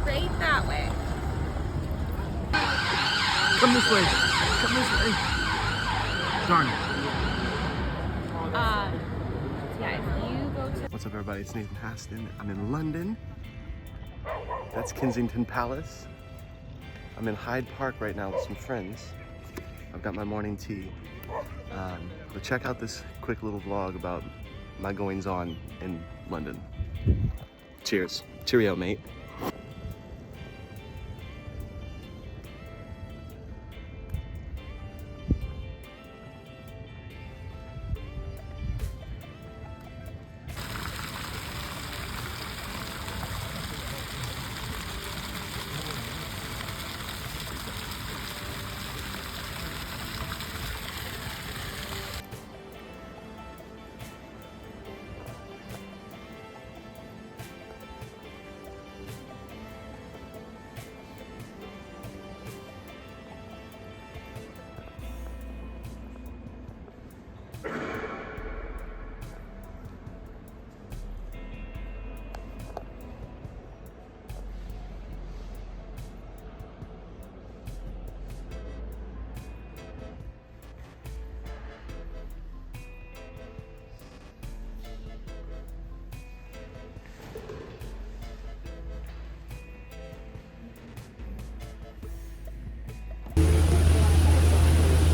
straight that way. Come this way. Come this way. Darn it. Yeah, if you go to... What's up, everybody? It's Nathan Haston. I'm in London. That's Kensington Palace. I'm in Hyde Park right now with some friends. I've got my morning tea. But check out this quick little vlog about my goings-on in London. Cheers. Cheerio, mate.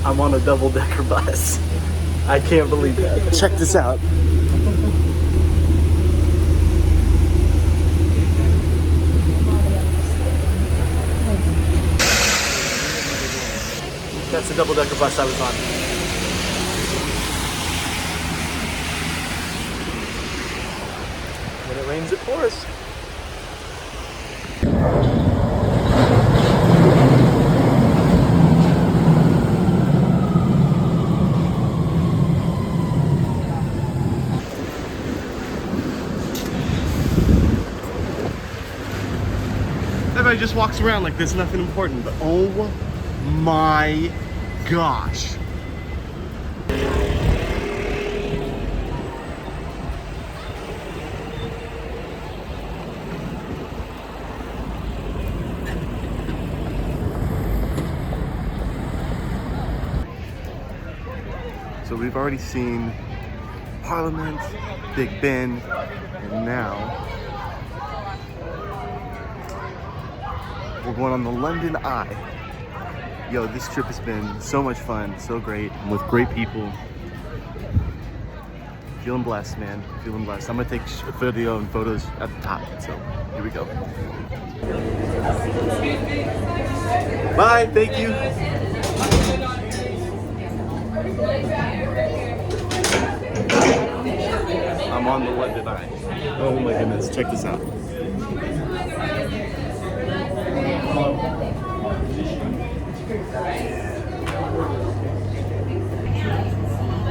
I'm on a double-decker bus. I can't believe that. Check this out. That's the double-decker bus I was on. When it rains, it pours. Everybody just walks around like there's nothing important, but oh my gosh. So we've already seen Parliament, Big Ben, and now we're going on the London Eye. Yo, this trip has been so much fun, so great. I'm with great people. Feeling blessed, man. Feeling blessed. I'm gonna take a video and photos at the top, so here we go. Bye, thank you. I'm on the London Eye. Oh my goodness, check this out.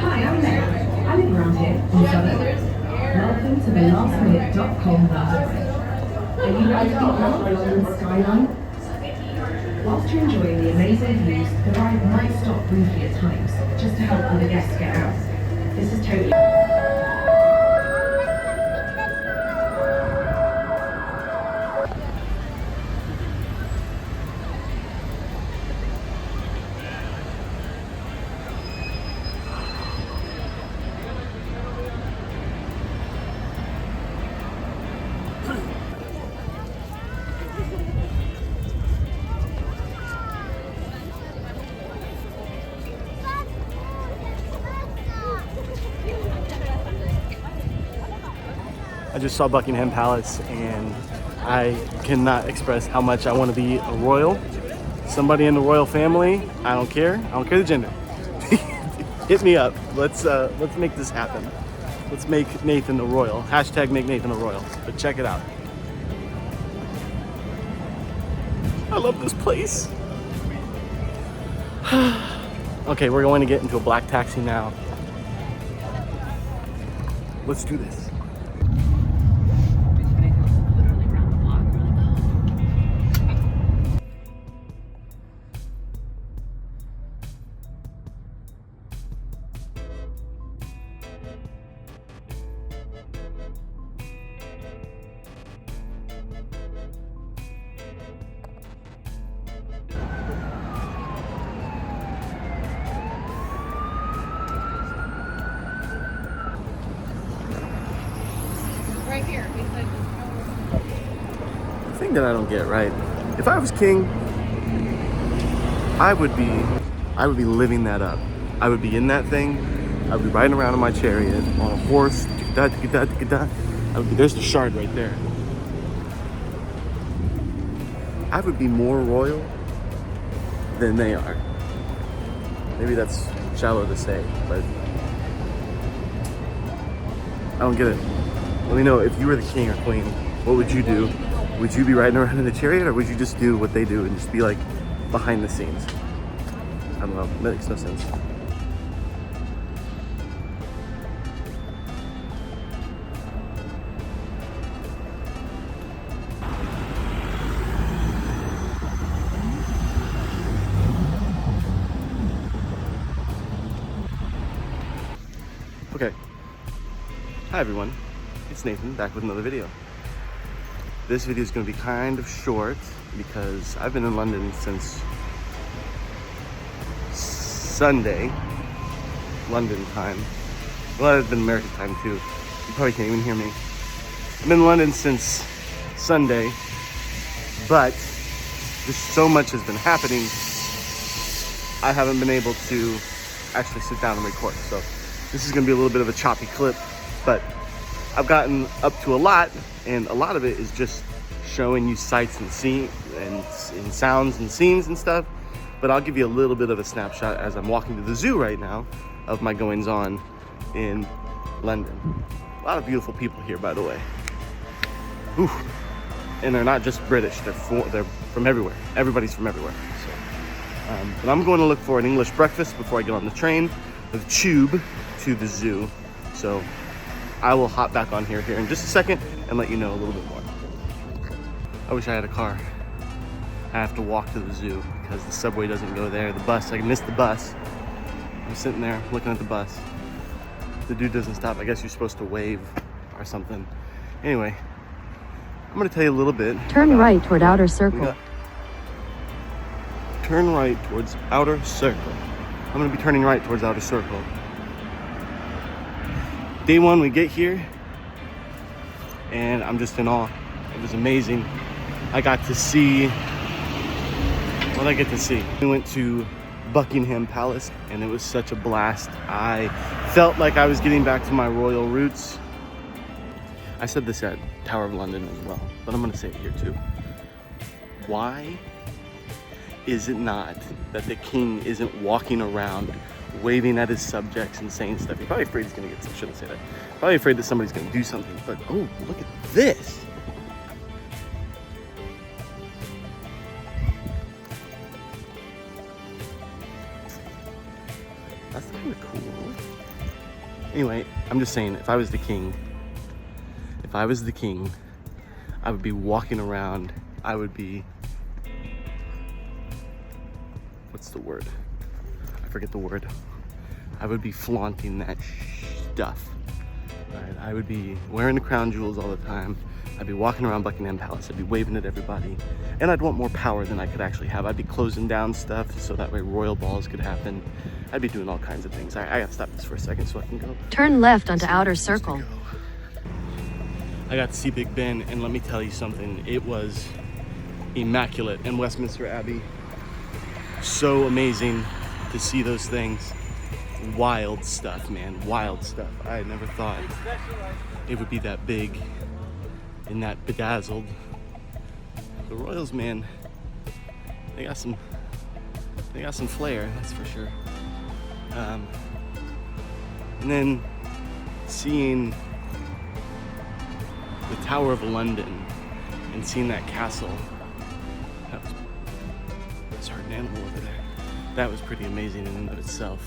Hi, I'm Meg. I live around here in Southern. Welcome to the lastminute.com website. Are you ready to get out of London's skyline? Whilst you're enjoying the amazing views, the ride might stop briefly at times, just to help other guests get out. This is totally... I just saw Buckingham Palace and I cannot express how much I want to be a royal. Somebody in the royal family. I don't care the gender. Hit me up. Let's make this happen. Let's make Nathan a royal. Hashtag make Nathan a royal. But check it out. I love this place. Okay, we're going to get into a black taxi now. Let's do this. thing that I don't get, right? If I was king, I would be living that up. I would be in that thing. I would be riding around in my chariot on a horse. I would be, there's the shard right there. I would be more royal than they are. Maybe that's shallow to say, but I don't get it. Let me know, if you were the king or queen, what would you do? Would you be riding around in the chariot, or would you just do what they do and just be like behind the scenes? I don't know, that makes no sense. Okay, hi everyone, it's Nathan back with another video. This video is going to be kind of short because I've been in London since Sunday, London time. Well, I've been American time too. You probably can't even hear me. I've been in London since Sunday, but just so much has been happening, I haven't been able to actually sit down and record. So this is going to be a little bit of a choppy clip, but I've gotten up to a lot, and a lot of it is just showing you sights and scenes and sounds and scenes and stuff. But I'll give you a little bit of a snapshot as I'm walking to the zoo right now of my goings on in London. A lot of beautiful people here, by the way. Whew. And they're not just British, they're from everywhere. Everybody's from everywhere. So, but I'm going to look for an English breakfast before I get on the train, the tube to the zoo. So I will hop back on here in just a second and let you know a little bit more. I wish I had a car. I have to walk to the zoo because the subway doesn't go there. The bus, I missed the bus. I'm sitting there looking at the bus. The dude doesn't stop. I guess you're supposed to wave or something. Anyway, I'm gonna tell you a little bit. Turn right toward outer circle. Turn right towards outer circle. I'm gonna be turning right towards outer circle. Day one, we get here, and I'm just in awe. It was amazing. I got to see, what did I get to see? We went to Buckingham Palace, and it was such a blast. I felt like I was getting back to my royal roots. I said this at Tower of London as well, but I'm gonna say it here too. Why is it not that the king isn't walking around waving at his subjects and saying stuff? You're probably afraid he's gonna get, I shouldn't say that. Probably afraid that somebody's gonna do something, but oh, look at this. That's kind of cool. Anyway, I'm just saying, if I was the king, I would be walking around, I would be, what's the word? I forget the word. I would be flaunting that stuff. Right? I would be wearing the crown jewels all the time. I'd be walking around Buckingham Palace. I'd be waving at everybody. And I'd want more power than I could actually have. I'd be closing down stuff so that way royal balls could happen. I'd be doing all kinds of things. I gotta stop this for a second so I can go. Turn left onto outer circle. I got to see Big Ben, and let me tell you something. It was immaculate in Westminster Abbey. So amazing to see those things. Wild stuff, man, wild stuff. I had never thought it would be that big and that bedazzled. The royals, man, they got some flair, that's for sure. And then seeing the Tower of London and seeing that castle, that's an animal over there. That was pretty amazing in and of itself.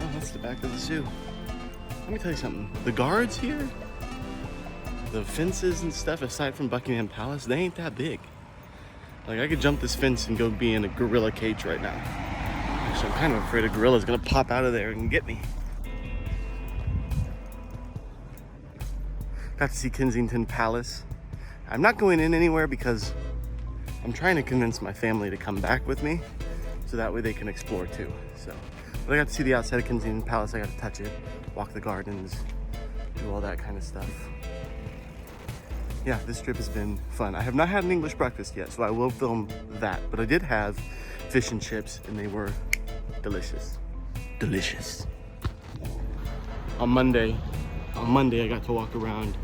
Oh, that's the back of the zoo. Let me tell you something. The guards here, the fences and stuff, aside from Buckingham Palace, they ain't that big. Like, I could jump this fence and go be in a gorilla cage right now. Actually, I'm kind of afraid a gorilla's gonna pop out of there and get me. Got to see Kensington Palace. I'm not going in anywhere because I'm trying to convince my family to come back with me so that way they can explore too. So, but I got to see the outside of Kensington Palace. I got to touch it, walk the gardens, do all that kind of stuff. yeah, this trip has been fun. I have not had an English breakfast yet, so I will film that. But I did have fish and chips, and they were delicious. Delicious. On Monday, I got to walk around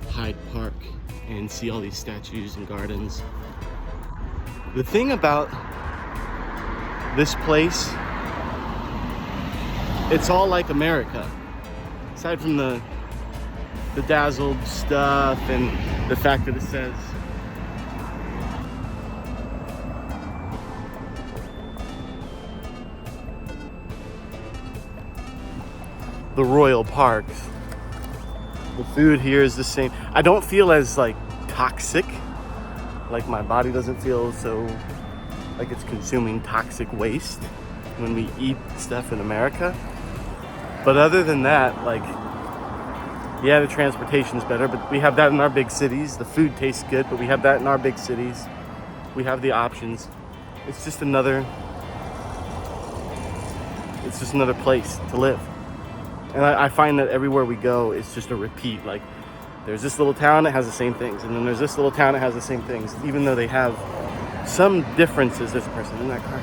Hyde Park and see all these statues and gardens. The thing about this place, it's all like America. Aside from the dazzled stuff and the fact that it says the Royal Parks. The food here is the same. I don't feel as like toxic. Like my body doesn't feel so like it's consuming toxic waste when we eat stuff in America. But other than that, like, yeah, the transportation's better, but we have that in our big cities. The food tastes good, but we have that in our big cities. We have the options. It's just another place to live. And I find that everywhere we go, it's just a repeat. Like, there's this little town that has the same things, and then there's this little town that has the same things, even though they have some differences. There's a person in that car.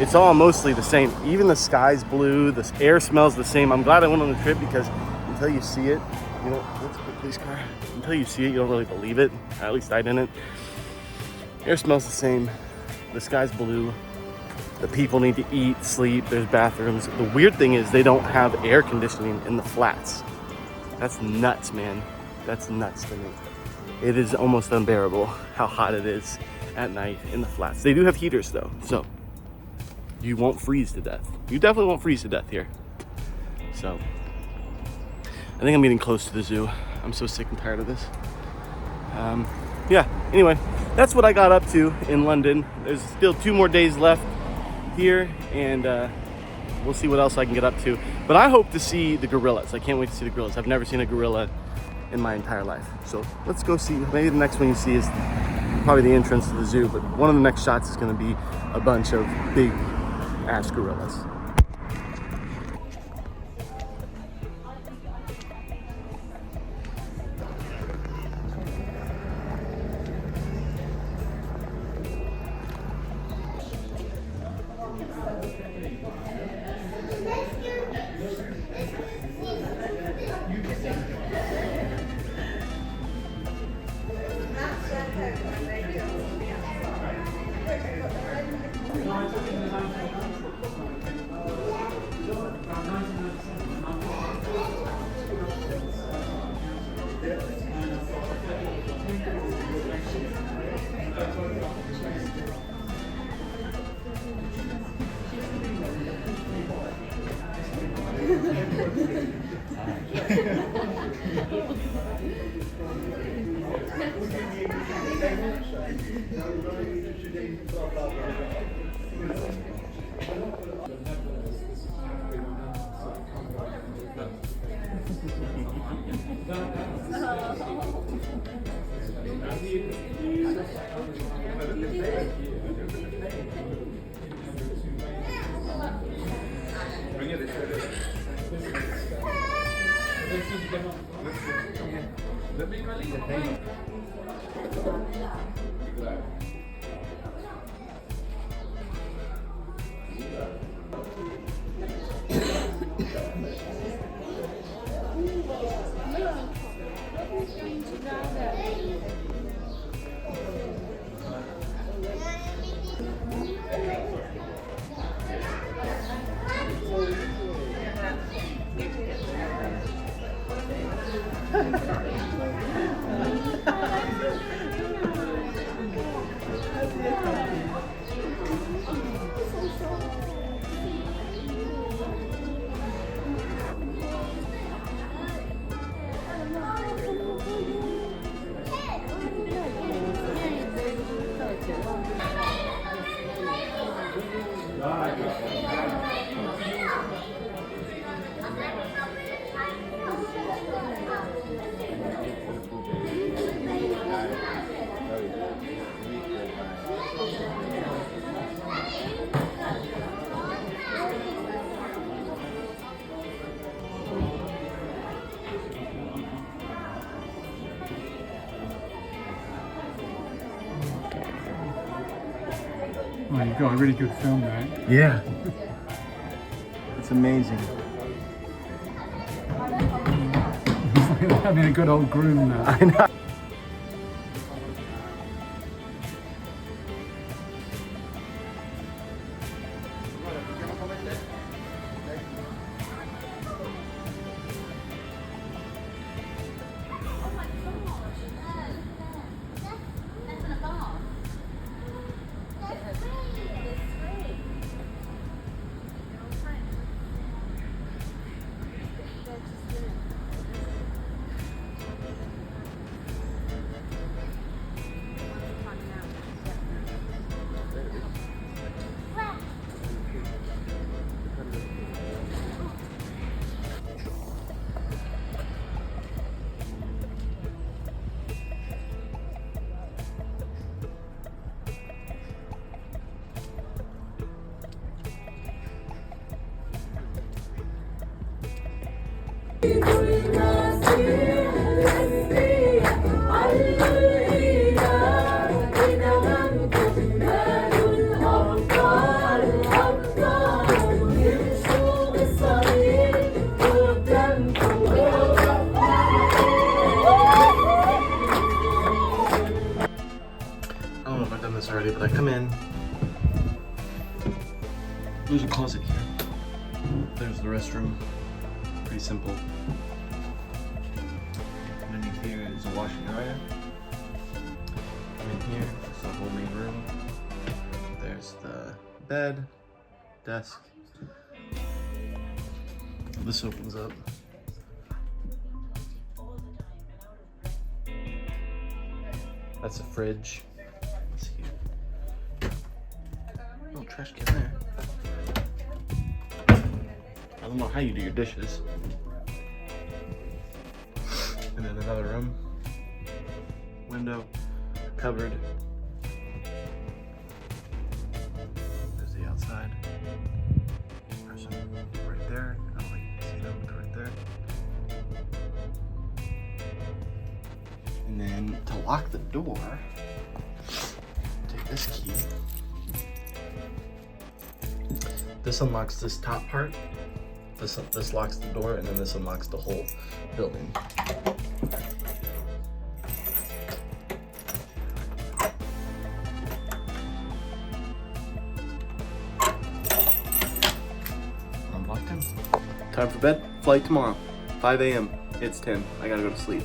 It's all mostly the same. Even the sky's blue, the air smells the same. I'm glad I went on the trip because until you see it, you know, let's put police car. Until you see it, you don't really believe it. At least I didn't. Air smells the same. The sky's blue. The people need to eat, sleep, there's bathrooms. The weird thing is they don't have air conditioning in the flats. That's nuts, man. That's nuts to me. It is almost unbearable how hot it is at night in the flats. They do have heaters though, so you won't freeze to death. You definitely won't freeze to death here. So, I think I'm getting close to the zoo. I'm so sick and tired of this. Yeah, anyway, that's what I got up to in London. There's still 2 more days left here, and we'll see what else I can get up to. But I hope to see the gorillas. I can't wait to see the gorillas. I've never seen a gorilla in my entire life. So let's go see. Maybe the next one you see is probably the entrance to the zoo, but one of the next shots is going to be a bunch of big ass gorillas. Oh, you've got a really good film there. Yeah. It's amazing. It's like having a good old groom now. I know. I don't know if I've done this already, but I come in. There's a closet here. There's the restroom. Pretty simple. Underneath here is a washer and dryer. I'm in here. It's the whole main room. There's the bed, desk. This opens up. That's a fridge. Let's see. Little trash can there. I don't know how you do your dishes. And then another room. Window. Cupboard. There's the outside. Person right there. I don't know if you can see them, but right there. And then to lock the door, take this key. This unlocks this top part. This locks the door, and then this unlocks the whole building. Unlocked him. Time for bed. Flight tomorrow. 5 a.m. It's 10. I gotta go to sleep.